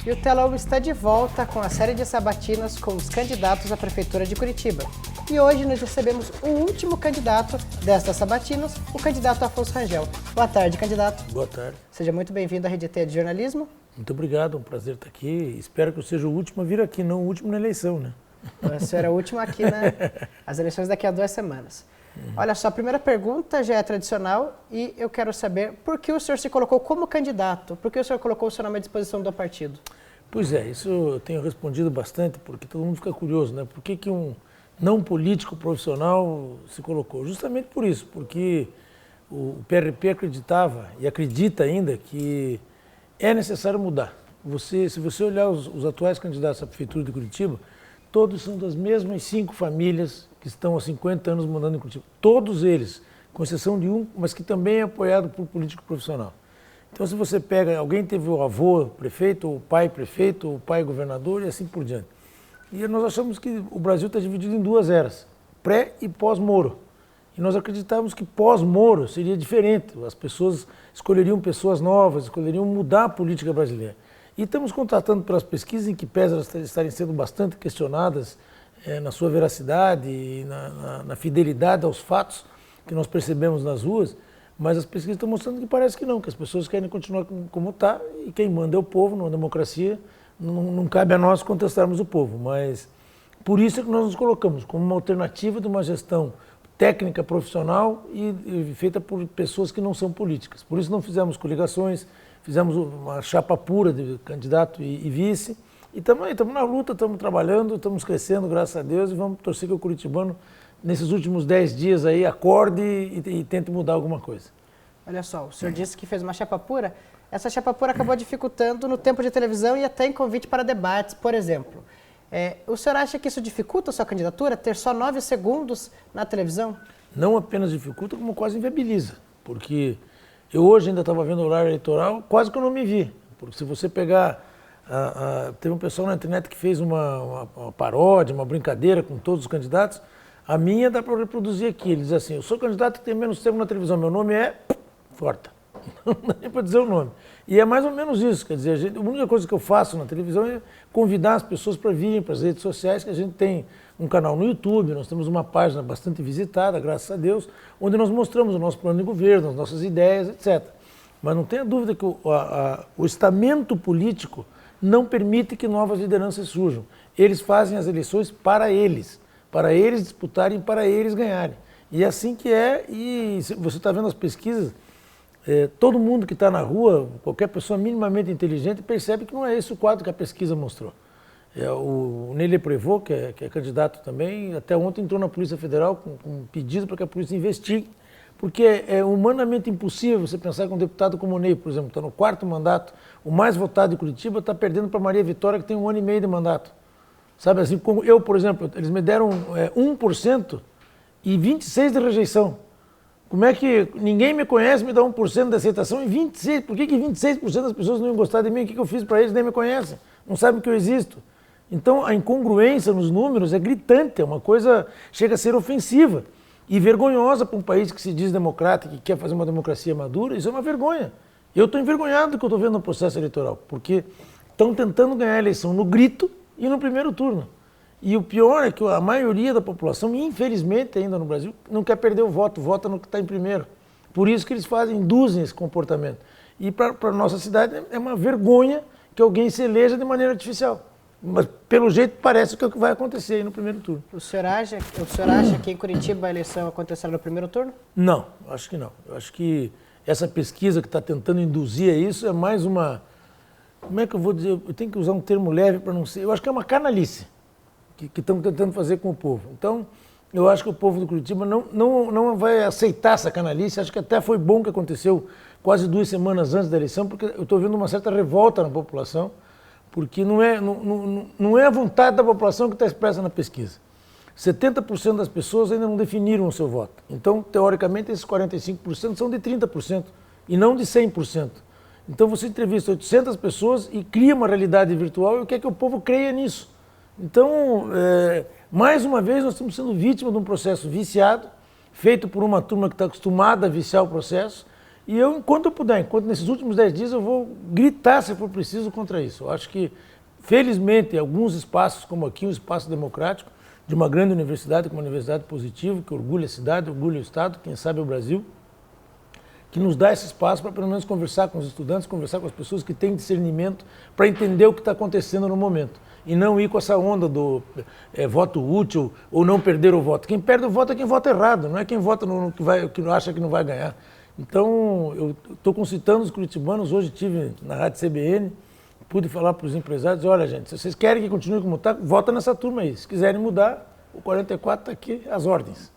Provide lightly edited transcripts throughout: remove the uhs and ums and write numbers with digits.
E o Telão está de volta com a série de sabatinas com os candidatos à Prefeitura de Curitiba. E hoje nós recebemos o último candidato destas sabatinas, o candidato Afonso Rangel. Boa tarde, candidato. Boa tarde. Seja muito bem-vindo à Rede T de Jornalismo. Muito obrigado, é um prazer estar aqui. Espero que eu seja o último a vir aqui, não o último na eleição, né? O senhor é o último aqui nas eleições daqui a 2 semanas. Olha só, a primeira pergunta já é tradicional e eu quero saber por que o senhor se colocou como candidato? Por que o senhor colocou o seu nome à disposição do partido? Pois é, isso eu tenho respondido bastante, porque todo mundo fica curioso, né? Por que um não político profissional se colocou? Justamente por isso, porque o PRP acreditava e acredita ainda que é necessário mudar. Se você olhar os atuais candidatos à Prefeitura de Curitiba, todos são das mesmas 5 famílias que estão há 50 anos mandando em Curitiba. Todos eles, com exceção de um, mas que também é apoiado por político profissional. Então, se você pega, alguém teve o avô prefeito, o pai prefeito, o pai governador e assim por diante. E nós achamos que o Brasil está dividido em 2 eras, pré e pós-Moro. E nós acreditávamos que pós-Moro seria diferente. As pessoas escolheriam pessoas novas, escolheriam mudar a política brasileira. E estamos constatando pelas pesquisas em que pese elas estarem sendo bastante questionadas na sua veracidade e na fidelidade aos fatos que nós percebemos nas ruas, mas as pesquisas estão mostrando que parece que não, que as pessoas querem continuar como está e quem manda é o povo, numa democracia, não cabe a nós contestarmos o povo, mas por isso é que nós nos colocamos como uma alternativa de uma gestão técnica, profissional e feita por pessoas que não são políticas. Por isso não fizemos coligações, fizemos uma chapa pura de candidato e vice, e estamos na luta, estamos trabalhando, estamos crescendo, graças a Deus, e vamos torcer que o curitibano, nesses últimos 10 dias aí, acorde e tente mudar alguma coisa. Olha só, o senhor disse que fez uma chapa pura. Essa chapa pura acabou dificultando no tempo de televisão e até em convite para debates, por exemplo. O senhor acha que isso dificulta a sua candidatura, ter só 9 segundos na televisão? Não apenas dificulta, como quase inviabiliza, porque eu hoje ainda estava vendo o horário eleitoral, quase que eu não me vi, porque se você pegar... teve um pessoal na internet que fez uma paródia, uma brincadeira com todos os candidatos. A minha dá para reproduzir aqui. Ele diz assim: eu sou candidato que tem menos tempo na televisão, meu nome é Forta. Não dá nem para dizer o nome. E é mais ou menos isso. Quer dizer, a única coisa que eu faço na televisão é convidar as pessoas para virem para as redes sociais, que a gente tem um canal no YouTube, nós temos uma página bastante visitada, graças a Deus, onde nós mostramos o nosso plano de governo, as nossas ideias, etc. Mas não tenha dúvida que o estamento político não permite que novas lideranças surjam. Eles fazem as eleições para eles disputarem, para eles ganharem. E é assim que é, e você está vendo as pesquisas, todo mundo que está na rua, qualquer pessoa minimamente inteligente, percebe que não é esse o quadro que a pesquisa mostrou. O Nele Prevot, que é candidato também, até ontem entrou na Polícia Federal com um pedido para que a polícia investigue, porque é humanamente impossível você pensar que um deputado como o Ney, por exemplo, está no 4º mandato, o mais votado de Curitiba, está perdendo para Maria Vitória, que tem 1 ano e meio de mandato. Sabe assim, como eu, por exemplo, eles me deram 1% e 26% de rejeição. Como é que ninguém me conhece, me dá 1% de aceitação e 26%? Por que 26% das pessoas não iam gostar de mim? O que eu fiz para eles? Nem me conhecem, não sabem que eu existo. Então a incongruência nos números é gritante, é uma coisa, chega a ser ofensiva. E vergonhosa para um país que se diz democrático e que quer fazer uma democracia madura, isso é uma vergonha. Eu estou envergonhado do que eu estou vendo no processo eleitoral, porque estão tentando ganhar a eleição no grito e no primeiro turno. E o pior é que a maioria da população, infelizmente ainda no Brasil, não quer perder o voto, vota no que está em primeiro. Por isso que eles induzem esse comportamento. E para a nossa cidade é uma vergonha que alguém se eleja de maneira artificial. Mas, pelo jeito, parece que é o que vai acontecer aí no primeiro turno. O senhor acha que em Curitiba a eleição acontecerá no primeiro turno? Não, acho que não. Eu acho que essa pesquisa que está tentando induzir a isso é mais uma... Como é que eu vou dizer? Eu tenho que usar um termo leve para não ser... Eu acho que é uma canalice que estão tentando fazer com o povo. Então, eu acho que o povo do Curitiba não vai aceitar essa canalice. Acho que até foi bom que aconteceu quase 2 semanas antes da eleição, porque eu estou vendo uma certa revolta na população, porque não é a vontade da população que está expressa na pesquisa. 70% das pessoas ainda não definiram o seu voto. Então, teoricamente, esses 45% são de 30% e não de 100%. Então, você entrevista 800 pessoas e cria uma realidade virtual e quer que o povo creia nisso. Então, mais uma vez, nós estamos sendo vítimas de um processo viciado, feito por uma turma que está acostumada a viciar o processo E eu, enquanto eu puder, enquanto nesses últimos 10 dias, eu vou gritar, se for preciso, contra isso. Eu acho que, felizmente, alguns espaços, como aqui, um espaço democrático, de uma grande universidade, como uma universidade positiva, que orgulha a cidade, orgulha o Estado, quem sabe o Brasil, que nos dá esse espaço para, pelo menos, conversar com os estudantes, conversar com as pessoas que têm discernimento para entender o que está acontecendo no momento. E não ir com essa onda do voto útil ou não perder o voto. Quem perde o voto é quem vota errado, não é quem vota no que acha que não vai ganhar. Então, eu estou concitando os curitibanos, hoje estive na Rádio CBN, pude falar para os empresários, olha gente, se vocês querem que continue como está, vota nessa turma aí. Se quiserem mudar, o 44 está aqui, às ordens.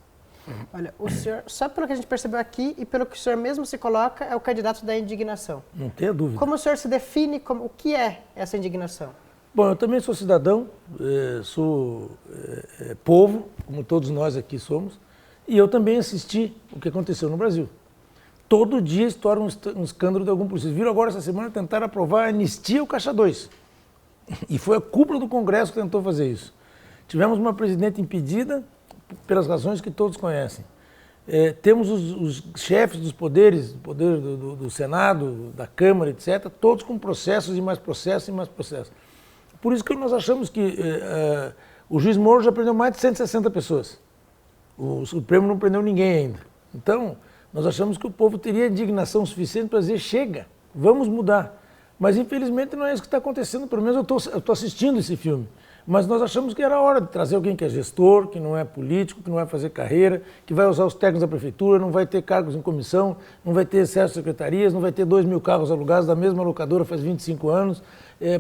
Olha, o senhor, só pelo que a gente percebeu aqui e pelo que o senhor mesmo se coloca, é o candidato da indignação. Não tenha dúvida. Como o senhor se define, o que é essa indignação? Bom, eu também sou cidadão, sou povo, como todos nós aqui somos, e eu também assisti o que aconteceu no Brasil. Todo dia estoura um escândalo de algum político. Vocês viram agora essa semana tentar aprovar a anistia ao Caixa 2. E foi a cúpula do Congresso que tentou fazer isso. Tivemos uma presidente impedida pelas razões que todos conhecem. Temos os chefes dos poderes, do poder do Senado, da Câmara, etc., todos com processos e mais processos e mais processos. Por isso que nós achamos que o juiz Moro já prendeu mais de 160 pessoas. O Supremo não prendeu ninguém ainda. Então, nós achamos que o povo teria indignação suficiente para dizer, chega, vamos mudar. Mas, infelizmente, não é isso que está acontecendo. Pelo menos eu estou assistindo esse filme. Mas nós achamos que era hora de trazer alguém que é gestor, que não é político, que não vai fazer carreira, que vai usar os técnicos da prefeitura, não vai ter cargos em comissão, não vai ter excesso de secretarias, não vai ter 2.000 carros alugados da mesma locadora faz 25 anos.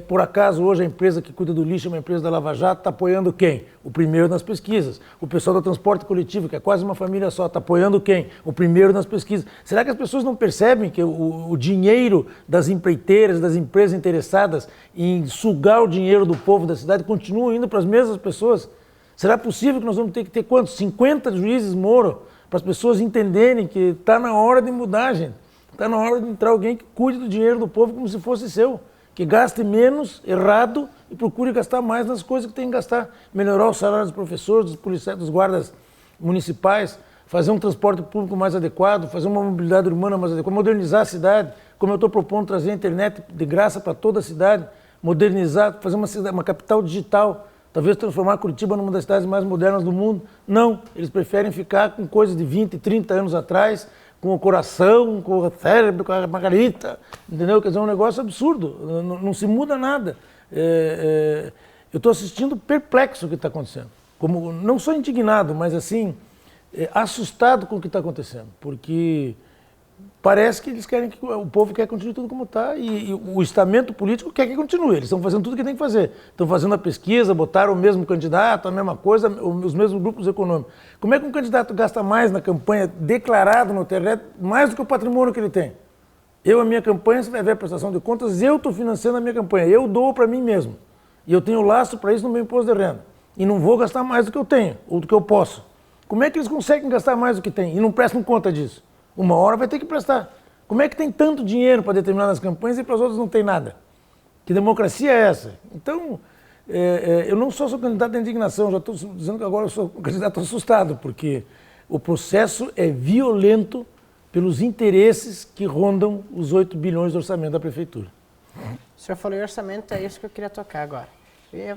Por acaso, hoje a empresa que cuida do lixo, uma empresa da Lava Jato, está apoiando quem? O primeiro nas pesquisas. O pessoal do transporte coletivo, que é quase uma família só, está apoiando quem? O primeiro nas pesquisas. Será que as pessoas não percebem que o dinheiro das empreiteiras, das empresas interessadas em sugar o dinheiro do povo da cidade continua indo para as mesmas pessoas? Será possível que nós vamos ter que ter quantos? 50 juízes Moro para as pessoas entenderem que está na hora de mudar, gente. Está na hora de entrar alguém que cuide do dinheiro do povo como se fosse seu. Que gaste menos, errado, e procure gastar mais nas coisas que tem que gastar. Melhorar o salário dos professores, dos policiais, dos guardas municipais, fazer um transporte público mais adequado, fazer uma mobilidade urbana mais adequada, modernizar a cidade, como eu estou propondo trazer a internet de graça para toda a cidade, modernizar, fazer uma capital digital, talvez transformar Curitiba numa das cidades mais modernas do mundo. Não, eles preferem ficar com coisas de 20, 30 anos atrás, com o coração, com o cérebro, com a margarita, entendeu? Quer dizer, é um negócio absurdo, não se muda nada. Eu estou assistindo perplexo o que está acontecendo. Não sou indignado, mas assim, assustado com o que está acontecendo, porque parece que eles querem que o povo quer que continue tudo como está e o estamento político quer que continue. Eles estão fazendo tudo o que tem que fazer. Estão fazendo a pesquisa, botaram o mesmo candidato, a mesma coisa, os mesmos grupos econômicos. Como é que um candidato gasta mais na campanha, declarado no TRE, mais do que o patrimônio que ele tem? A minha campanha, você vai ver a prestação de contas, eu estou financiando a minha campanha, eu dou para mim mesmo. E eu tenho laço para isso no meu imposto de renda. E não vou gastar mais do que eu tenho, ou do que eu posso. Como é que eles conseguem gastar mais do que tem e não prestam conta disso? Uma hora vai ter que prestar. Como é que tem tanto dinheiro para determinadas campanhas e para as outras não tem nada? Que democracia é essa? Então, eu não sou candidato à indignação, já estou dizendo que agora eu sou um candidato assustado, porque o processo é violento pelos interesses que rondam os 8 bilhões de orçamento da prefeitura. O senhor falou em orçamento, é isso que eu queria tocar agora.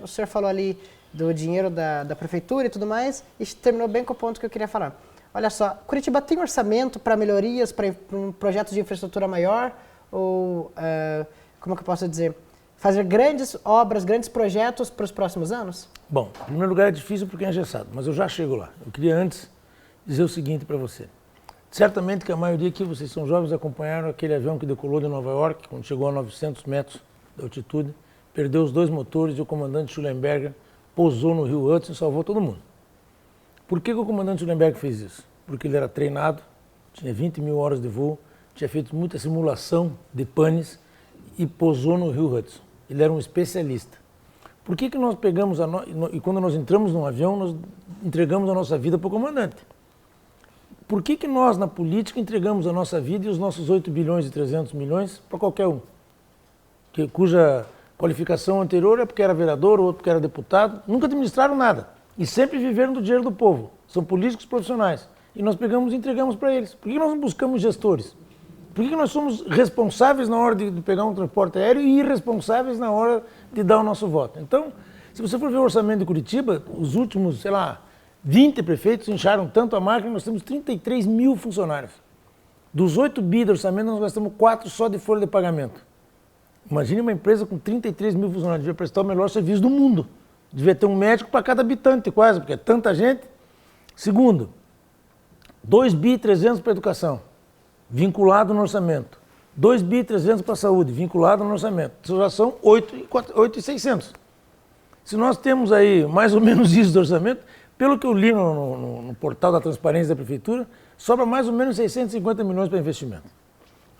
O senhor falou ali do dinheiro da prefeitura e tudo mais, e terminou bem com o ponto que eu queria falar. Olha só, Curitiba tem orçamento para melhorias, para um projeto de infraestrutura maior? Ou, como que eu posso dizer, fazer grandes obras, grandes projetos para os próximos anos? Bom, em primeiro lugar é difícil porque é engessado, mas eu já chego lá. Eu queria antes dizer o seguinte para você. Certamente que a maioria aqui, vocês são jovens, acompanharam aquele avião que decolou de Nova York, quando chegou a 900 metros de altitude, perdeu os 2 motores e o comandante Schulenberger pousou no rio Hudson e salvou todo mundo. Por que o comandante Schulenberger fez isso? Porque ele era treinado, tinha 20 mil horas de voo, tinha feito muita simulação de panes e pousou no rio Hudson. Ele era um especialista. Por que nós pegamos e quando nós entramos num avião, nós entregamos a nossa vida para o comandante? Por que nós, na política, entregamos a nossa vida e os nossos 8 bilhões e 300 milhões para qualquer um? Cuja qualificação anterior é porque era vereador, ou outro porque era deputado, nunca administraram nada. E sempre viveram do dinheiro do povo. São políticos profissionais. E nós pegamos e entregamos para eles. Por que nós não buscamos gestores? Por que nós somos responsáveis na hora de pegar um transporte aéreo e irresponsáveis na hora de dar o nosso voto? Então, se você for ver o orçamento de Curitiba, os últimos, sei lá, 20 prefeitos incharam tanto a máquina, nós temos 33 mil funcionários. Dos 8 bi de orçamento, nós gastamos 4 só de folha de pagamento. Imagine uma empresa com 33 mil funcionários, devia prestar o melhor serviço do mundo. Devia ter um médico para cada habitante quase, porque é tanta gente. Segundo, 2 bi 300 para a educação, vinculado no orçamento. 2 bi 300 para a saúde, vinculado no orçamento. Isso já são 8.600. Se nós temos aí mais ou menos isso do orçamento, pelo que eu li no portal da transparência da prefeitura, sobra mais ou menos 650 milhões para investimento.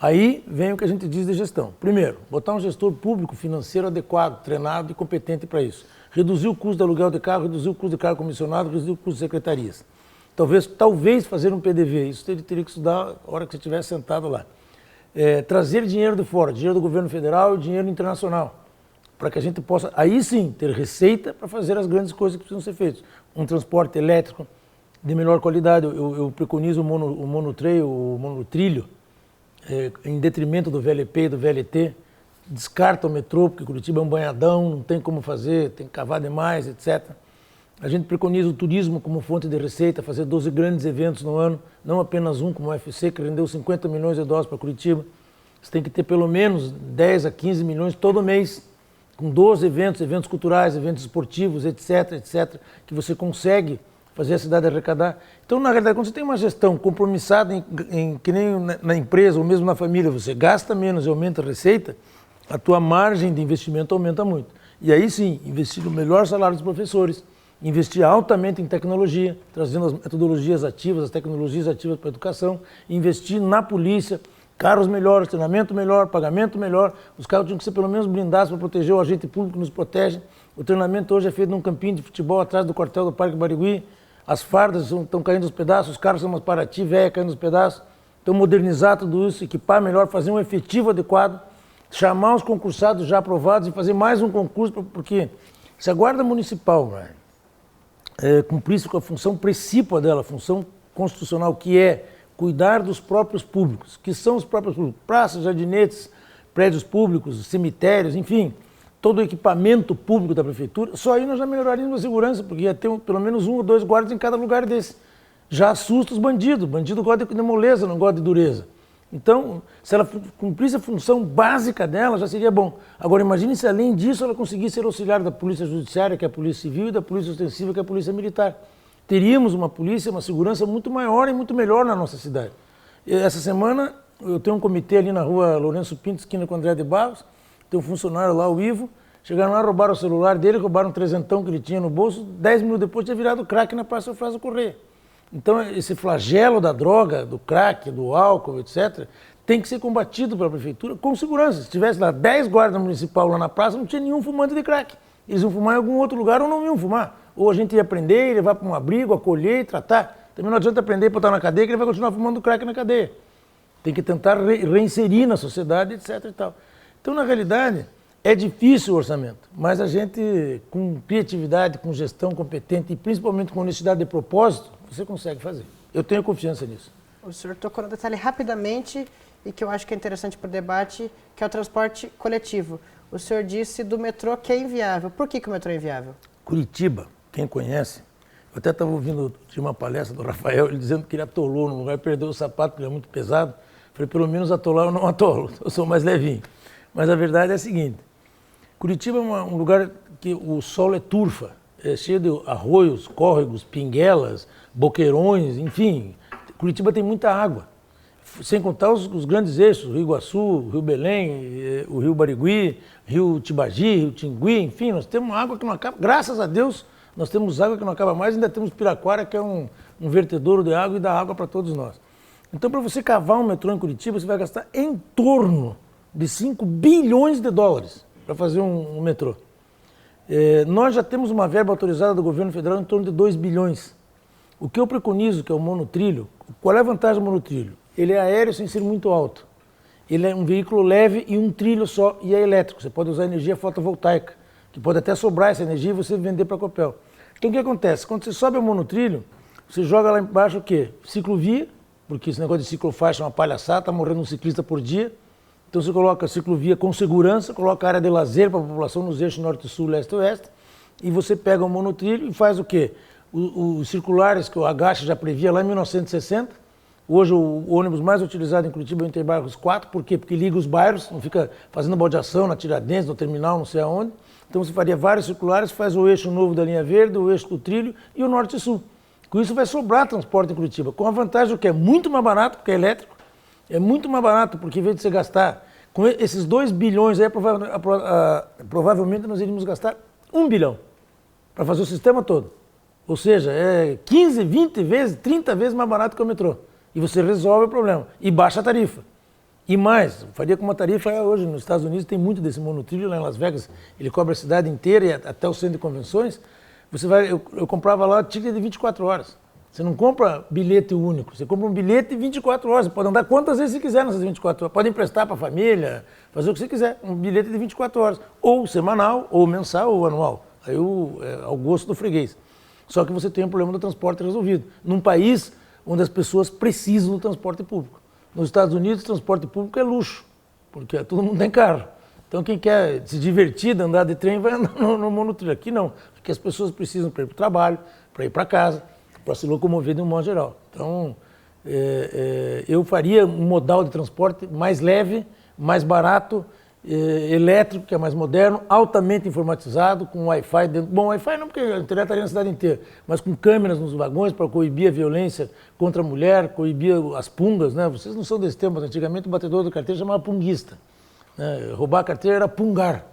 Aí vem o que a gente diz de gestão. Primeiro, botar um gestor público financeiro adequado, treinado e competente para isso. Reduzir o custo do aluguel de carro, reduzir o custo de carro comissionado, reduzir o custo de secretarias. Talvez fazer um PDV, isso ele teria que estudar a hora que você estiver sentado lá. Trazer dinheiro de fora, dinheiro do governo federal e dinheiro internacional, para que a gente possa, aí sim, ter receita para fazer as grandes coisas que precisam ser feitas. Um transporte elétrico de melhor qualidade, eu preconizo o monotrilho, em detrimento do VLP e do VLT, descarta o metrô, porque Curitiba é um banhadão, não tem como fazer, tem que cavar demais, etc. A gente preconiza o turismo como fonte de receita, fazer 12 grandes eventos no ano, não apenas um como o UFC, que rendeu 50 milhões de dólares para Curitiba. Você tem que ter pelo menos 10 a 15 milhões todo mês, com 12 eventos, eventos culturais, eventos esportivos, etc., etc., que você consegue fazer a cidade arrecadar. Então, na realidade, quando você tem uma gestão compromissada que nem na empresa ou mesmo na família, você gasta menos e aumenta a receita, a tua margem de investimento aumenta muito. E aí sim, investir no melhor salário dos professores, investir altamente em tecnologia, trazendo as metodologias ativas, as tecnologias ativas para a educação, investir na polícia, carros melhores, treinamento melhor, pagamento melhor. Os carros tinham que ser pelo menos blindados para proteger o agente público que nos protege. O treinamento hoje é feito num campinho de futebol atrás do quartel do Parque Barigui. As fardas estão caindo aos pedaços, os carros são umas Paraty velha caindo aos pedaços. Então modernizar tudo isso, equipar melhor, fazer um efetivo adequado, chamar os concursados já aprovados e fazer mais um concurso, porque se a Guarda Municipal cumprisse com a função principal dela, a função constitucional, que é cuidar dos próprios públicos, que são os próprios públicos, praças, jardinetes, prédios públicos, cemitérios, enfim, todo o equipamento público da prefeitura, só aí nós já melhoraríamos a segurança, porque ia ter pelo menos 1 ou 2 guardas em cada lugar desse. Já assusta os bandidos, o bandido gosta de moleza, não gosta de dureza. Então, se ela cumprisse a função básica dela, já seria bom. Agora, imagine se além disso ela conseguisse ser auxiliar da Polícia Judiciária, que é a Polícia Civil, e da Polícia Ostensiva, que é a Polícia Militar. Teríamos uma polícia, uma segurança muito maior e muito melhor na nossa cidade. Essa semana, eu tenho um comitê ali na rua Lourenço Pinto, esquina com André de Barros, tem um funcionário lá, o Ivo, chegaram lá, roubaram o celular dele, roubaram um trezentão que ele tinha no bolso, 10 minutos depois tinha virado crack na Praça Eufrásio Corrêa. Então, esse flagelo da droga, do crack, do álcool, etc., tem que ser combatido pela prefeitura com segurança. Se tivesse lá 10 guardas municipais lá na praça, não tinha nenhum fumante de crack. Eles iam fumar em algum outro lugar ou não iam fumar. Ou a gente ia prender, e levar para um abrigo, acolher e tratar. Também não adianta prender e botar na cadeia, que ele vai continuar fumando crack na cadeia. Tem que tentar reinserir na sociedade, etc. e tal. Então, na realidade, é difícil o orçamento, mas a gente, com criatividade, com gestão competente e principalmente com honestidade de propósito, você consegue fazer. Eu tenho confiança nisso. O senhor tocou no detalhe rapidamente e que eu acho que é interessante para o debate, que é o transporte coletivo. O senhor disse do metrô que é inviável. Por que o metrô é inviável? Curitiba, quem conhece, eu até estava ouvindo, tinha uma palestra do Rafael, ele dizendo que ele atolou num lugar, perdeu o sapato, porque ele é muito pesado. Falei, pelo menos atolar eu não atolo, eu sou mais levinho. Mas a verdade é a seguinte, Curitiba é um lugar que o solo é turfa, é cheio de arroios, córregos, pinguelas, boqueirões, enfim. Curitiba tem muita água, sem contar os grandes eixos, o Rio Iguaçu, o Rio Belém, o Rio Barigui, Rio Tibagi, Rio Tingui, enfim, nós temos água que não acaba, graças a Deus, nós temos água que não acaba mais, ainda temos Piraquara, que é um vertedouro de água e dá água para todos nós. Então, para você cavar um metrô em Curitiba, você vai gastar em torno de 5 bilhões de dólares para fazer um metrô. Nós já temos uma verba autorizada do governo federal em torno de 2 bilhões. O que eu preconizo, que é o monotrilho, qual é a vantagem do monotrilho? Ele é aéreo sem ser muito alto. Ele é um veículo leve e um trilho só, e é elétrico. Você pode usar energia fotovoltaica, que pode até sobrar essa energia e você vender para a Copel. Então o que acontece? Quando você sobe o monotrilho, você joga lá embaixo o quê? Ciclovia, porque esse negócio de ciclofaixa é uma palhaçada, está morrendo um ciclista por dia. Então você coloca a ciclovia com segurança, coloca a área de lazer para a população nos eixos norte-sul, leste-oeste, e você pega o monotrilho e faz o quê? Os circulares que o Agache já previa lá em 1960, hoje o ônibus mais utilizado em Curitiba é o Interbairros 4, por quê? Porque liga os bairros, não fica fazendo baldeação na Tiradentes, no terminal, não sei aonde. Então você faria vários circulares, faz o eixo novo da linha verde, o eixo do trilho e o norte e sul. Com isso vai sobrar transporte em Curitiba, com a vantagem que é muito mais barato, porque é elétrico, é muito mais barato, porque em vez de você gastar, com esses 2 bilhões aí, provavelmente nós iríamos gastar 1 bilhão para fazer o sistema todo. Ou seja, é 15, 20 vezes, 30 vezes mais barato que o metrô. E você resolve o problema. E baixa a tarifa. E mais, faria com uma tarifa hoje nos Estados Unidos, tem muito desse monotrilho lá em Las Vegas, ele cobre a cidade inteira e até o centro de convenções. Eu comprava lá ticket de 24 horas. Você não compra bilhete único, você compra um bilhete de 24 horas. Você pode andar quantas vezes você quiser nessas 24 horas. Pode emprestar para a família, fazer o que você quiser. Um bilhete de 24 horas. Ou semanal, ou mensal, ou anual. Aí ao gosto do freguês. Só que você tem um problema do transporte resolvido. Num país onde as pessoas precisam do transporte público. Nos Estados Unidos, o transporte público é luxo, porque todo mundo tem carro. Então quem quer se divertir de andar de trem vai andar no monotrilho. Aqui não, porque as pessoas precisam para ir para o trabalho, para ir para casa, para se locomover de um modo geral. Então, eu faria um modal de transporte mais leve, mais barato, elétrico, que é mais moderno, altamente informatizado, com Wi-Fi dentro. Bom, Wi-Fi não, porque a internet estaria na cidade inteira, mas com câmeras nos vagões para coibir a violência contra a mulher, coibir as pungas, né? Vocês não são desse tempo, mas antigamente o batedor da carteira chamava punguista. Né? Roubar a carteira era pungar.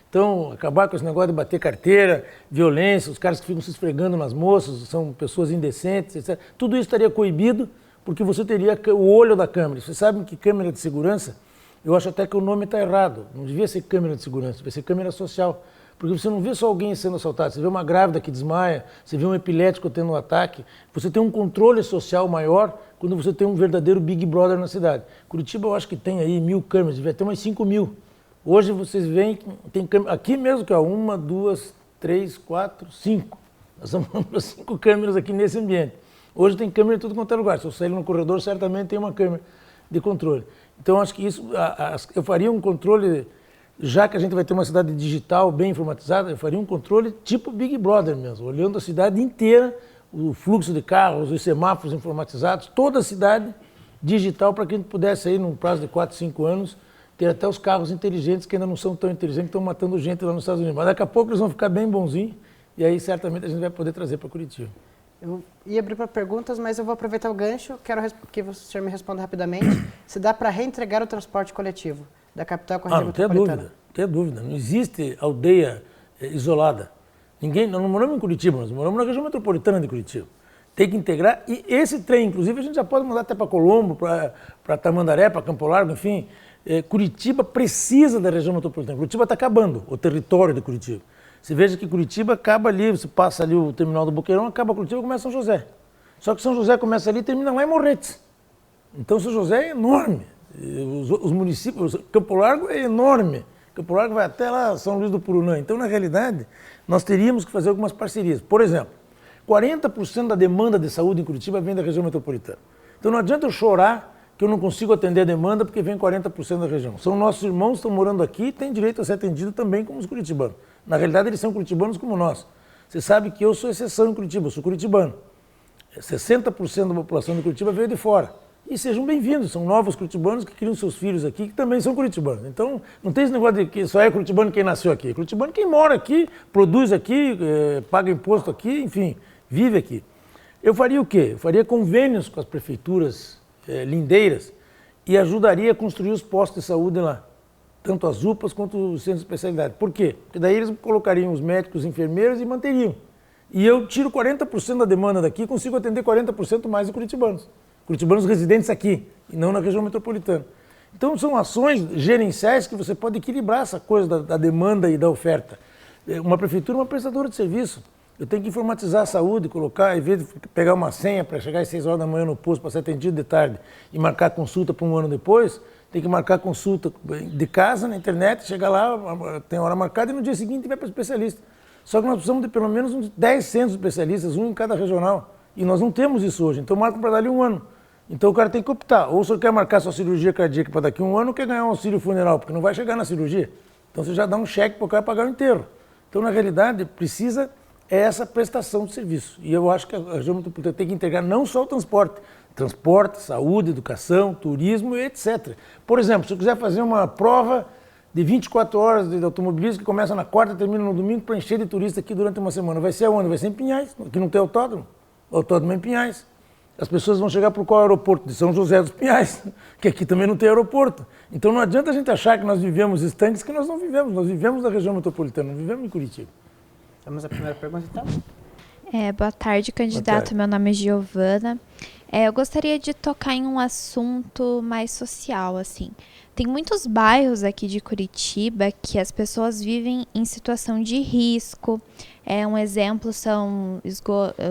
Então, acabar com esse negócio de bater carteira, violência, os caras que ficam se esfregando nas moças, são pessoas indecentes, etc. Tudo isso estaria coibido porque você teria o olho da câmera. Vocês sabem que câmera de segurança, eu acho até que o nome está errado. Não devia ser câmera de segurança, devia ser câmera social. Porque você não vê só alguém sendo assaltado, você vê uma grávida que desmaia, você vê um epilético tendo um ataque. Você tem um controle social maior quando você tem um verdadeiro Big Brother na cidade. Curitiba eu acho que tem aí 1.000 câmeras, devia ter umas 5.000. Hoje vocês veem que tem câmeras, aqui mesmo que é 1, 2, 3, 4, 5. Nós estamos falando de 5 câmeras aqui nesse ambiente. Hoje tem câmera em tudo quanto é lugar. Se eu sair no corredor, certamente tem uma câmera de controle. Então, acho que isso, eu faria um controle, já que a gente vai ter uma cidade digital bem informatizada, eu faria um controle tipo Big Brother mesmo, olhando a cidade inteira, o fluxo de carros, os semáforos informatizados, toda a cidade digital, para que a gente pudesse aí, num prazo de 4, 5 anos, ter até os carros inteligentes, que ainda não são tão inteligentes, que estão matando gente lá nos Estados Unidos. Mas daqui a pouco eles vão ficar bem bonzinhos, e aí certamente a gente vai poder trazer para Curitiba. Eu ia abrir para perguntas, mas eu vou aproveitar o gancho, quero que o senhor me responda rapidamente. Se dá para reentregar o transporte coletivo da capital com a região metropolitana? Não tem dúvida. Não existe aldeia isolada. Nós não moramos em Curitiba, nós moramos na região metropolitana de Curitiba. Tem que integrar, e esse trem, inclusive, a gente já pode mandar até para Colombo, para Tamandaré, para Campo Largo, enfim. Curitiba precisa da região metropolitana. Curitiba está acabando, o território de Curitiba. Você veja que Curitiba acaba ali, você passa ali o terminal do Boqueirão, acaba Curitiba e começa São José. Só que São José começa ali e termina lá em Morretes. Então São José é enorme. Os municípios, Campo Largo é enorme. Campo Largo vai até lá São Luís do Purunã. Então, na realidade, nós teríamos que fazer algumas parcerias. Por exemplo, 40% da demanda de saúde em Curitiba vem da região metropolitana. Então não adianta eu chorar que eu não consigo atender a demanda porque vem 40% da região. São nossos irmãos que estão morando aqui e têm direito a ser atendidos também como os curitibanos. Na realidade, eles são curitibanos como nós. Você sabe que eu sou exceção em Curitiba, eu sou curitibano. 60% da população de Curitiba veio de fora. E sejam bem-vindos, são novos curitibanos que criam seus filhos aqui, que também são curitibanos. Então, não tem esse negócio de que só é curitibano quem nasceu aqui. É curitibano quem mora aqui, produz aqui, paga imposto aqui, enfim, vive aqui. Eu faria o quê? Eu faria convênios com as prefeituras lindeiras e ajudaria a construir os postos de saúde lá. Tanto as UPAs quanto os centros de especialidade. Por quê? Porque daí eles colocariam os médicos, os enfermeiros e manteriam. E eu tiro 40% da demanda daqui e consigo atender 40% mais de curitibanos. Curitibanos residentes aqui, e não na região metropolitana. Então são ações gerenciais que você pode equilibrar essa coisa da demanda e da oferta. Uma prefeitura é uma prestadora de serviço. Eu tenho que informatizar a saúde, colocar, em vez de pegar uma senha para chegar às 6 horas da manhã no posto para ser atendido de tarde e marcar consulta para um ano depois, tem que marcar consulta de casa, na internet, chegar lá, tem hora marcada e no dia seguinte vai para o especialista. Só que nós precisamos de pelo menos uns 10 centros especialistas, um em cada regional. E nós não temos isso hoje, então marcam para dali um ano. Então o cara tem que optar. Ou você quer marcar sua cirurgia cardíaca para daqui a um ano, ou quer ganhar um auxílio funeral, porque não vai chegar na cirurgia. Então você já dá um cheque para o cara pagar o enterro. Então, na realidade, precisa essa prestação de serviço. E eu acho que a região metropolitana tem que integrar não só o transporte, saúde, educação, turismo e etc. Por exemplo, se eu quiser fazer uma prova de 24 horas de automobilismo que começa na quarta e termina no domingo para encher de turista aqui durante uma semana, vai ser aonde? Vai ser em Pinhais, aqui não tem autódromo. O autódromo é em Pinhais. As pessoas vão chegar por qual aeroporto? De São José dos Pinhais, que aqui também não tem aeroporto. Então não adianta a gente achar que nós vivemos estanques, que nós não vivemos. Nós vivemos na região metropolitana, não vivemos em Curitiba. Vamos à primeira pergunta, então? Boa tarde, candidato. Boa tarde. Meu nome é Giovana. Eu gostaria de tocar em um assunto mais social, assim. Tem muitos bairros aqui de Curitiba que as pessoas vivem em situação de risco. Um exemplo são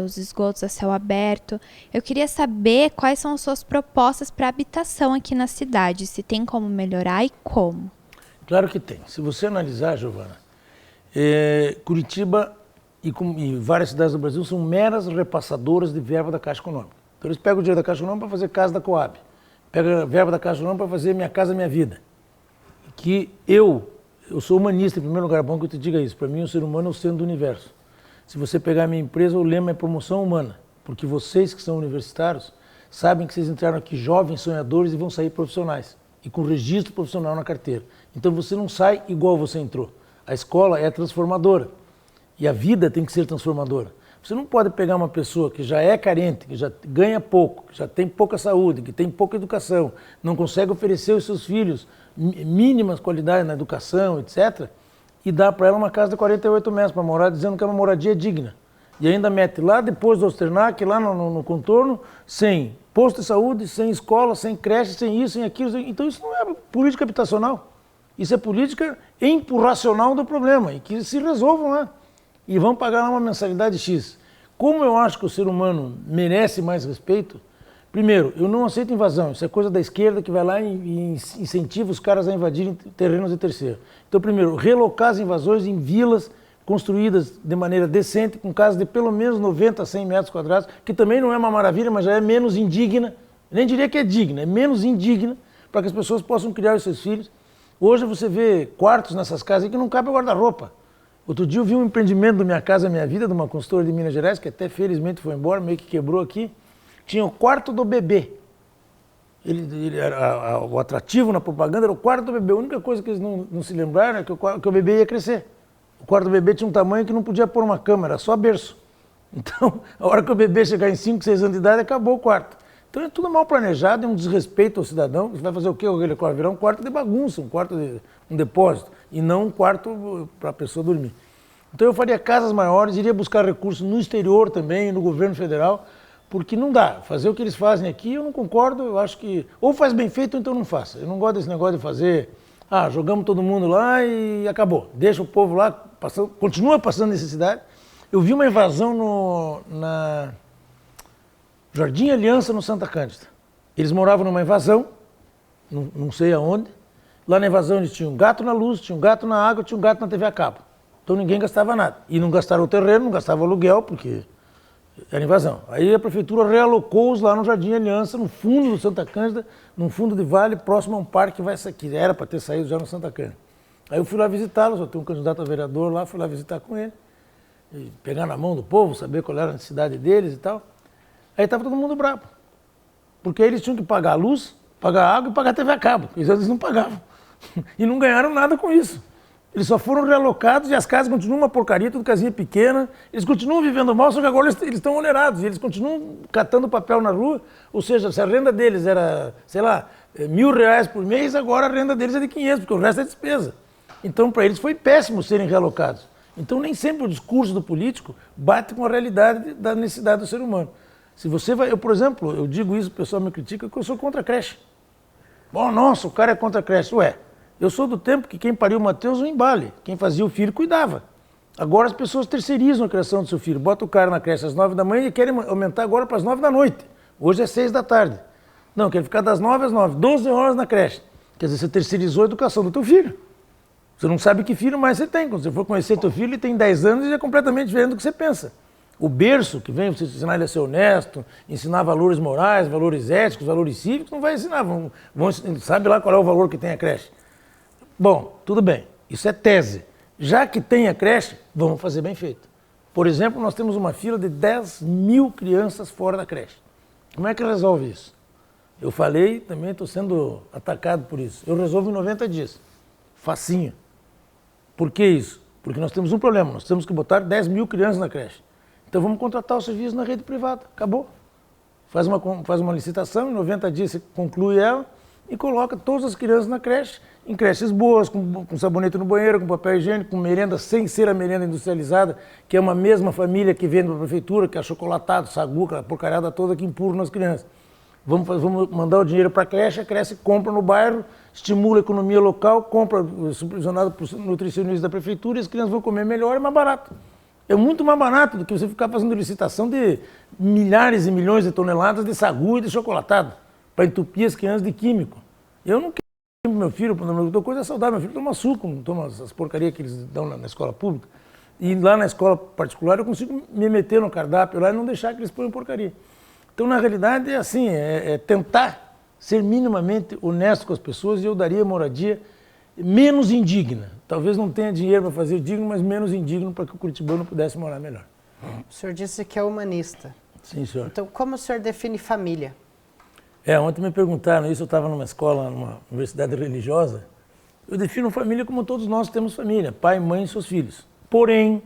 os esgotos a céu aberto. Eu queria saber quais são as suas propostas para habitação aqui na cidade, se tem como melhorar e como. Claro que tem. Se você analisar, Giovana, Curitiba e várias cidades do Brasil são meras repassadoras de verba da Caixa Econômica. Então eles pegam o dinheiro da Caixa Econômica para fazer casa da Coab, pegam a verba da Caixa Econômica para fazer Minha Casa Minha Vida. Que eu sou humanista, em primeiro lugar, é bom que eu te diga isso. Para mim, o ser humano é o centro do universo. Se você pegar a minha empresa, o lema é promoção humana, porque vocês que são universitários sabem que vocês entraram aqui jovens, sonhadores e vão sair profissionais, e com registro profissional na carteira. Então você não sai igual você entrou. A escola é transformadora e a vida tem que ser transformadora. Você não pode pegar uma pessoa que já é carente, que já ganha pouco, que já tem pouca saúde, que tem pouca educação, não consegue oferecer aos seus filhos mínimas qualidades na educação, etc., e dar para ela uma casa de 48 metros para morar, dizendo que é uma moradia digna. E ainda mete lá depois do Osternac, lá no contorno, sem posto de saúde, sem escola, sem creche, sem isso, sem aquilo. Então isso não é política habitacional. Isso é política empurracional do problema, e que se resolvam lá. E vão pagar lá uma mensalidade X. Como eu acho que o ser humano merece mais respeito, primeiro, eu não aceito invasão. Isso é coisa da esquerda que vai lá e incentiva os caras a invadirem terrenos de terceiro. Então, primeiro, relocar as invasões em vilas construídas de maneira decente, com casas de pelo menos 90 a 100 metros quadrados, que também não é uma maravilha, mas já é menos indigna. Nem diria que é digna, é menos indigna, para que as pessoas possam criar os seus filhos. Hoje você vê quartos nessas casas aí que não cabe guarda-roupa. Outro dia eu vi um empreendimento do Minha Casa Minha Vida, de uma consultora de Minas Gerais, que até felizmente foi embora, meio que quebrou aqui. Tinha o quarto do bebê. O atrativo na propaganda era o quarto do bebê. A única coisa que eles não se lembraram é que o bebê ia crescer. O quarto do bebê tinha um tamanho que não podia pôr uma cama, era só berço. Então, a hora que o bebê chegar em 5, 6 anos de idade, acabou o quarto. Então é tudo mal planejado, é um desrespeito ao cidadão. Você vai fazer o quê com aquele quarto? Virar um quarto de bagunça, um depósito, e não um quarto para a pessoa dormir. Então eu faria casas maiores, iria buscar recursos no exterior também, no governo federal, porque não dá. Fazer o que eles fazem aqui, eu não concordo, eu acho que ou faz bem feito ou então não faça. Eu não gosto desse negócio de fazer, jogamos todo mundo lá e acabou. Deixa o povo lá, continua passando necessidade. Eu vi uma invasão na Jardim Aliança, no Santa Cândida. Eles moravam numa invasão, não sei aonde. Lá na invasão eles tinham um gato na luz, tinha um gato na água, tinha um gato na TV a cabo. Então ninguém gastava nada. E não gastaram o terreno, não gastavam o aluguel, porque era invasão. Aí a prefeitura realocou-os lá no Jardim Aliança, no fundo do Santa Cândida, num fundo de vale, próximo a um parque que era para ter saído já no Santa Cândida. Aí eu fui lá visitá-los, eu tenho um candidato a vereador lá, fui lá visitar com ele, pegar na mão do povo, saber qual era a necessidade deles e tal. Aí estava todo mundo bravo, porque aí eles tinham que pagar a luz, pagar a água e pagar a TV a cabo, eles não pagavam. E não ganharam nada com isso. Eles só foram realocados e as casas continuam uma porcaria, tudo casinha pequena. Eles continuam vivendo mal, só que agora eles estão onerados. E eles continuam catando papel na rua. Ou seja, se a renda deles era, sei lá, R$1.000 por mês, agora a renda deles é de 500, porque o resto é despesa. Então, para eles foi péssimo serem realocados. Então, nem sempre o discurso do político bate com a realidade da necessidade do ser humano. Se você vai, por exemplo, eu digo isso, o pessoal me critica, que eu sou contra a creche. Bom, nossa, o cara é contra a creche. Ué, eu sou do tempo que quem pariu o Mateus o embale. Quem fazia o filho cuidava. Agora as pessoas terceirizam a criação do seu filho. Bota o cara na creche às 9 da manhã e querem aumentar agora para as 9 da noite. Hoje é 6 da tarde. Não, quer ficar das 9 às 9, 12 horas na creche. Quer dizer, você terceirizou a educação do teu filho. Você não sabe que filho mais você tem. Quando você for conhecer teu filho, ele tem 10 anos e é completamente diferente do que você pensa. O berço que vem, você ensinar ele a ser honesto, ensinar valores morais, valores éticos, valores cívicos, não vai ensinar. Sabe lá qual é o valor que tem a creche. Bom, tudo bem, isso é tese. Já que tem a creche, vamos fazer bem feito. Por exemplo, nós temos uma fila de 10 mil crianças fora da creche. Como é que resolve isso? Eu falei, também estou sendo atacado por isso. Eu resolvo em 90 dias. Facinho. Por que isso? Porque nós temos um problema, nós temos que botar 10 mil crianças na creche. Então vamos contratar o serviço na rede privada. Acabou. Faz uma licitação, em 90 dias você conclui ela e coloca todas as crianças na creche, em creches boas, com sabonete no banheiro, com papel higiênico, com merenda sem ser a merenda industrializada, que é uma mesma família que vende para a prefeitura, que é achocolatado, sagu, aquela porcariada toda que empurra nas crianças. Vamos mandar o dinheiro para a creche compra no bairro, estimula a economia local, compra supervisionado por nutricionistas da prefeitura e as crianças vão comer melhor e mais barato. É muito mais barato do que você ficar fazendo licitação de milhares e milhões de toneladas de sagu e de chocolatado para entupir as crianças de químico. Eu não quero meu filho, coisa saudável, meu filho toma suco, não toma as porcarias que eles dão na escola pública. E lá na escola particular eu consigo me meter no cardápio lá e não deixar que eles ponham porcaria. Então, na realidade, é assim, é tentar ser minimamente honesto com as pessoas e eu daria moradia menos indigna. Talvez não tenha dinheiro para fazer digno, mas menos indigno para que o curitibano pudesse morar melhor. O senhor disse que é humanista. Sim, senhor. Então, como o senhor define família? Ontem me perguntaram isso, eu estava numa escola, numa universidade religiosa. Eu defino família como todos nós temos família, pai, mãe e seus filhos. Porém,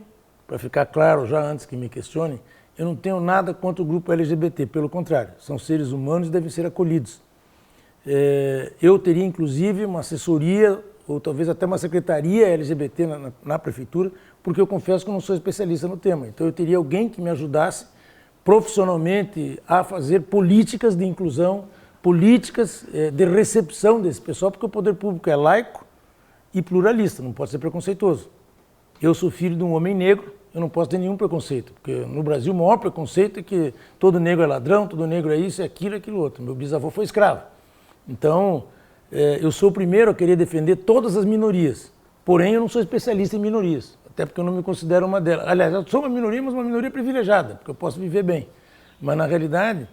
para ficar claro já antes que me questionem, eu não tenho nada contra o grupo LGBT, pelo contrário, são seres humanos e devem ser acolhidos. Eu teria, inclusive, uma assessoria, ou talvez até uma secretaria LGBT na prefeitura, porque eu confesso que eu não sou especialista no tema. Então eu teria alguém que me ajudasse profissionalmente a fazer políticas de inclusão, políticas de recepção desse pessoal, porque o poder público é laico e pluralista, não pode ser preconceituoso. Eu sou filho de um homem negro, eu não posso ter nenhum preconceito, porque no Brasil o maior preconceito é que todo negro é ladrão, todo negro é isso, é aquilo outro. Meu bisavô foi escravo. Então, eu sou o primeiro a querer defender todas as minorias, porém eu não sou especialista em minorias, até porque eu não me considero uma delas. Aliás, eu sou uma minoria, mas uma minoria privilegiada, porque eu posso viver bem. Mas na realidade,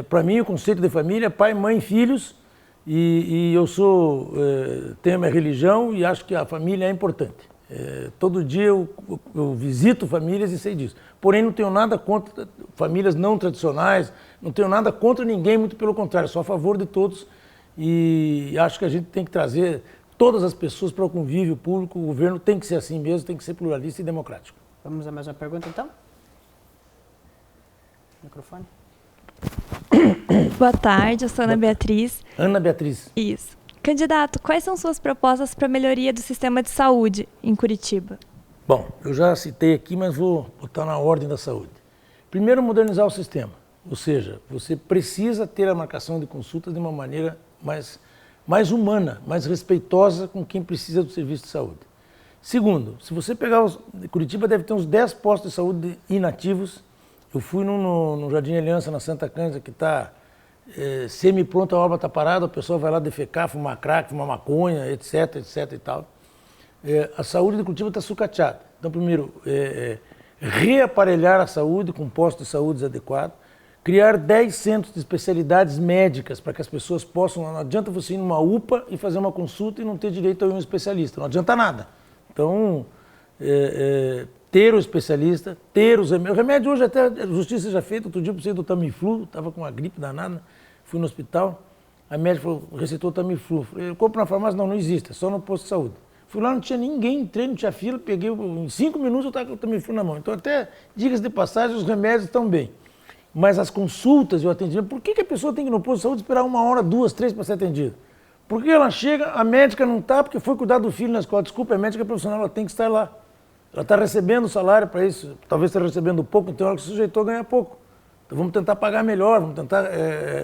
para mim o conceito de família é pai, mãe, filhos, e eu tenho a minha religião e acho que a família é importante. Todo dia eu visito famílias e sei disso. Porém, não tenho nada contra famílias não tradicionais, não tenho nada contra ninguém, muito pelo contrário, sou a favor de todos e acho que a gente tem que trazer todas as pessoas para o convívio público, o governo tem que ser assim mesmo, tem que ser pluralista e democrático. Vamos a mais uma pergunta, então? Microfone. Boa tarde, eu sou Ana Beatriz. Ana Beatriz. Isso. Candidato, quais são suas propostas para a melhoria do sistema de saúde em Curitiba? Bom, eu já citei aqui, mas vou botar na ordem da saúde. Primeiro, modernizar o sistema, ou seja, você precisa ter a marcação de consultas de uma maneira mais humana, mais respeitosa com quem precisa do serviço de saúde. Segundo, se você pegar Curitiba deve ter uns 10 postos de saúde inativos. Eu fui no Jardim Aliança, na Santa Cândida, que está semi-pronta, a obra está parada, a pessoa vai lá defecar, fumar crack, fumar maconha, etc e tal. A saúde de Curitiba está sucateada. Então, primeiro, reaparelhar a saúde com postos de saúde adequados, criar 10 centros de especialidades médicas para que as pessoas possam, não adianta você ir numa UPA e fazer uma consulta e não ter direito a um especialista, não adianta nada. Então, ter o especialista, ter os remédios. O remédio hoje até a justiça já feita, outro dia eu precisei do Tamiflu, estava com uma gripe danada, fui no hospital, a médica falou, receitou Tamiflu. Eu compro na farmácia, não existe, é só no posto de saúde. Fui lá, não tinha ninguém, entrei, não tinha fila, peguei, em 5 minutos eu estava com o Tamiflu na mão. Então até, diga-se de passagem, os remédios estão bem. Mas as consultas e o atendimento, por que a pessoa tem que ir no posto de saúde esperar 1 hora, 2, 3 para ser atendida? Porque ela chega, a médica não está, porque foi cuidar do filho na escola. Desculpa, a médica profissional, ela tem que estar lá. Ela está recebendo salário para isso, talvez esteja recebendo pouco, então ela se sujeitou a ganhar pouco. Então vamos tentar pagar melhor, vamos tentar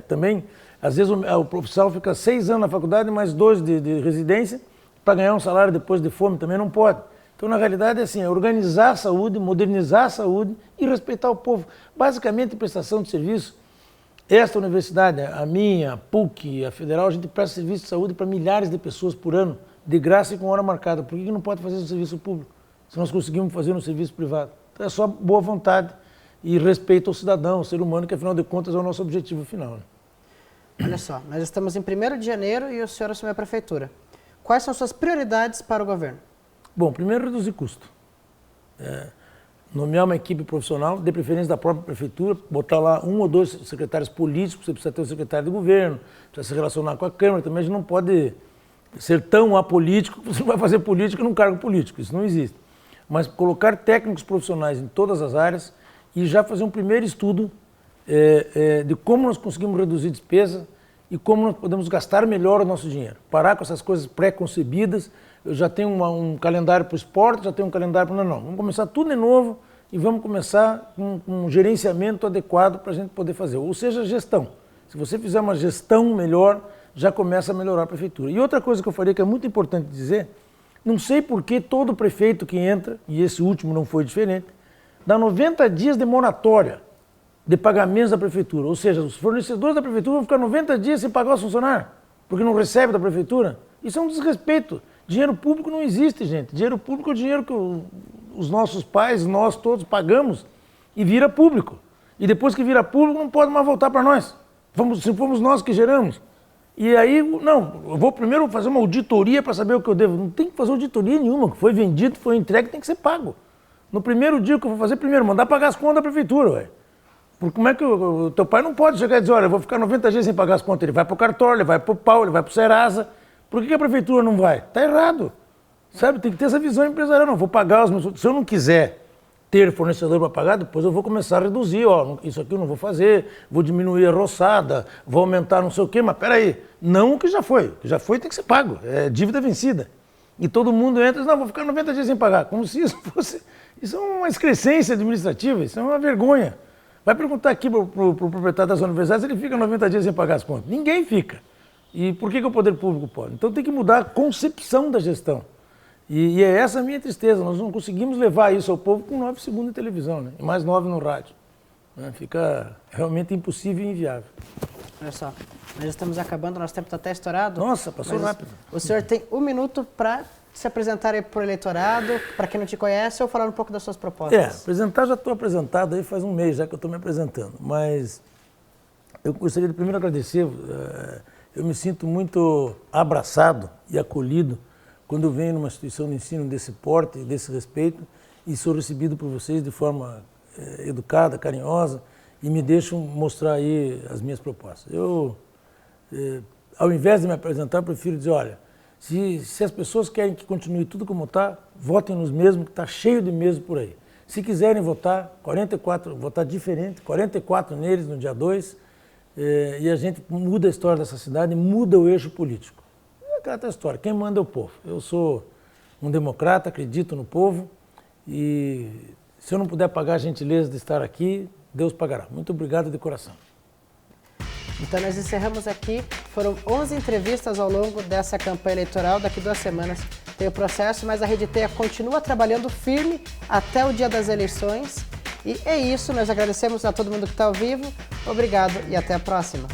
também, às vezes o profissional fica 6 anos na faculdade, mais 2 de residência, para ganhar um salário depois de fome, também não pode. Então na realidade é assim, é organizar a saúde, modernizar a saúde e respeitar o povo. Basicamente prestação de serviço. Esta universidade, a minha, a PUC, a Federal, a gente presta serviço de saúde para milhares de pessoas por ano, de graça e com hora marcada. Por que não pode fazer no serviço público? Se nós conseguimos fazer no serviço privado. Então é só boa vontade e respeito ao cidadão, ao ser humano, que afinal de contas é o nosso objetivo final. Né? Olha só, nós estamos em 1º de janeiro e o senhor assumiu a prefeitura. Quais são suas prioridades para o governo? Bom, primeiro reduzir custo. Nomear uma equipe profissional, de preferência da própria prefeitura, botar lá 1 ou 2 secretários políticos, você precisa ter um secretário de governo, precisa se relacionar com a Câmara, também a gente não pode ser tão apolítico que você não vai fazer política num cargo político, isso não existe. Mas colocar técnicos profissionais em todas as áreas e já fazer um primeiro estudo de como nós conseguimos reduzir despesa e como nós podemos gastar melhor o nosso dinheiro. Parar com essas coisas pré-concebidas. Eu já tenho um calendário para o esporte, já tenho um calendário para... Não, vamos começar tudo de novo e vamos começar com um gerenciamento adequado para a gente poder fazer. Ou seja, gestão. Se você fizer uma gestão melhor, já começa a melhorar a prefeitura. E outra coisa que eu faria que é muito importante dizer, não sei por que todo prefeito que entra, e esse último não foi diferente, dá 90 dias de moratória de pagamentos da prefeitura. Ou seja, os fornecedores da prefeitura vão ficar 90 dias sem pagar os funcionários, porque não recebe da prefeitura. Isso é um desrespeito. Dinheiro público não existe, gente. Dinheiro público é o dinheiro que os nossos pais, nós todos pagamos e vira público. E depois que vira público não pode mais voltar para nós. Se fomos nós que geramos. E aí, não, eu vou primeiro fazer uma auditoria para saber o que eu devo. Não tem que fazer auditoria nenhuma. O que foi vendido, foi entregue, tem que ser pago. No primeiro dia, o que eu vou fazer primeiro? Mandar pagar as contas da prefeitura, ué. Porque como é que o teu pai não pode chegar e dizer, olha, eu vou ficar 90 dias sem pagar as contas. Ele vai para o cartório, ele vai para o pau, ele vai para o Serasa. Por que a prefeitura não vai? Está errado. Sabe, tem que ter essa visão empresarial. Não, vou pagar os meus... Se eu não quiser ter fornecedor para pagar, depois eu vou começar a reduzir. Ó, isso aqui eu não vou fazer, vou diminuir a roçada, vou aumentar não sei o quê. Mas peraí, não o que já foi. O que já foi tem que ser pago. É dívida vencida. E todo mundo entra e diz, não, vou ficar 90 dias sem pagar. Como se isso fosse... Isso é uma excrescência administrativa, isso é uma vergonha. Vai perguntar aqui para o proprietário das universidades se ele fica 90 dias sem pagar as contas. Ninguém fica. E por que o poder público pode? Então tem que mudar a concepção da gestão. E é essa a minha tristeza. Nós não conseguimos levar isso ao povo com 9 segundos de televisão, né? E mais 9 no rádio. Né? Fica realmente impossível e inviável. Olha só, nós estamos acabando, nosso tempo está até estourado. Nossa, passou rápido. O senhor tem 1 minuto para se apresentar aí para o eleitorado, para quem não te conhece, ou falar um pouco das suas propostas. Apresentar, já estou apresentado aí faz um mês já que eu estou me apresentando. Mas eu gostaria de primeiro agradecer. Eu me sinto muito abraçado e acolhido quando eu venho numa instituição de ensino desse porte, desse respeito, e sou recebido por vocês de forma educada, carinhosa, e me deixam mostrar aí as minhas propostas. Eu, ao invés de me apresentar, eu prefiro dizer, olha, se as pessoas querem que continue tudo como está, votem nos mesmos, que está cheio de mesmo por aí. Se quiserem votar, 44, votar diferente, 44 neles no dia 2, e a gente muda a história dessa cidade, muda o eixo político. É aquela história, quem manda é o povo. Eu sou um democrata, acredito no povo, e se eu não puder pagar a gentileza de estar aqui, Deus pagará. Muito obrigado de coração. Então nós encerramos aqui, foram 11 entrevistas ao longo dessa campanha eleitoral, daqui 2 semanas tem o processo, mas a Rede Teia continua trabalhando firme até o dia das eleições. E é isso, nós agradecemos a todo mundo que está ao vivo, obrigado e até a próxima.